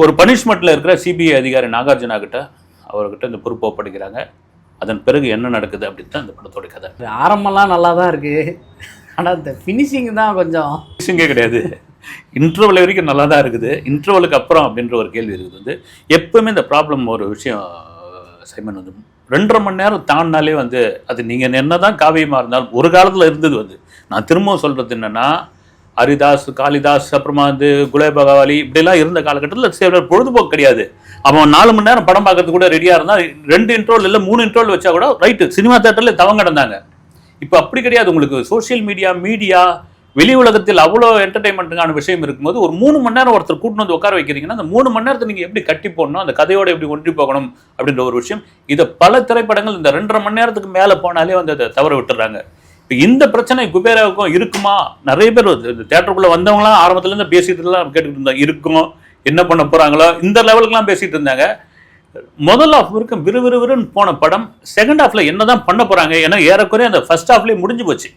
ஒரு பனிஷ்மெண்ட்டில் இருக்கிற சிபிஐ அதிகாரி நாகார்ஜுனா கிட்ட அவர்கிட்ட இந்த பொறுப்பு ஒப்படைக்கிறாங்க. அதன் பிறகு என்ன நடக்குது அப்படின்னு தான் இந்த படத்தோட கதை. ஆரம்பம்லாம் நல்லா தான் இருக்குது, ஆனால் இந்த ஃபினிஷிங் தான் கொஞ்சம் ஃபினிஷிங்கே கிடையாது. இன்டர்வல் வரைக்கும் நல்லா தான் இருக்குது, இன்டர்வலுக்கு அப்புறம் அப்படின்ற ஒரு கேள்வி இருக்குது. வந்து எப்பவுமே இந்த ப்ராப்ளம் ஒரு விஷயம் சைமன் வந்து 2.5 மணி நேரம் தாண்டினாலே வந்து அது நீங்கள் என்ன தான் காவியமாக இருந்தாலும் ஒரு காலத்தில் இருந்தது. வந்து நான் திரும்பவும் சொல்கிறது என்னென்னா, ஹரிதாஸ், காளிதாஸ், அப்புறமா வந்து குலேபகாவலி இப்படிலாம் இருந்த காலகட்டத்தில் பொழுதுபோக்கு கிடையாது. அவன் 4 மணி நேரம் படம் பார்க்கறதுக்கு கூட ரெடியாக இருந்தால் 2 இன்ட்ரோல் இல்லை 3 இன்ட்ரோல் வச்சா கூட ரைட்டு, சினிமா தேட்டரில் தவங்க கிடந்தாங்க. இப்போ அப்படி கிடையாது. உங்களுக்கு சோஷியல் மீடியா வெளி உலகத்தில் அவ்வளோ என்டர்டைன்மெண்ட்டுக்கான விஷயம் இருக்கும்போது ஒரு 3 மணி நேரம் ஒருத்தர் கூட்டின்னு வந்து உட்கார வைக்கிறீங்கன்னா அந்த 3 மணி நேரத்தை நீங்கள் எப்படி கட்டி போடணும், அந்த கதையோடு எப்படி ஒன்றி போகணும் அப்படின்ற ஒரு விஷயம். இதை பல திரைப்படங்கள் இந்த 2.5 மணி நேரத்துக்கு மேலே போனாலே வந்து அதை தவற விட்டுறாங்க. இப்போ இந்த பிரச்சனை குபேராவுக்கும் இருக்குமா? நிறைய பேர் தேட்டருக்குள்ளே வந்தவங்களாம் ஆரம்பத்துலேருந்து பேசிட்டுலாம் கேட்டுக்கிட்டு இருந்தாங்க, இருக்கும் என்ன பண்ண போகிறாங்களோ இந்த லெவலுக்குலாம் பேசிகிட்டு இருந்தாங்க. முதல் ஹாஃப் வரைக்கும் விறுவிறுன்னு போன படம் செகண்ட் ஹாஃபில் என்ன தான் பண்ண போகிறாங்க, ஏன்னா ஏறக்குறைய அந்த ஃபர்ஸ்ட் ஹாஃப்லேயே முடிஞ்சு போச்சு.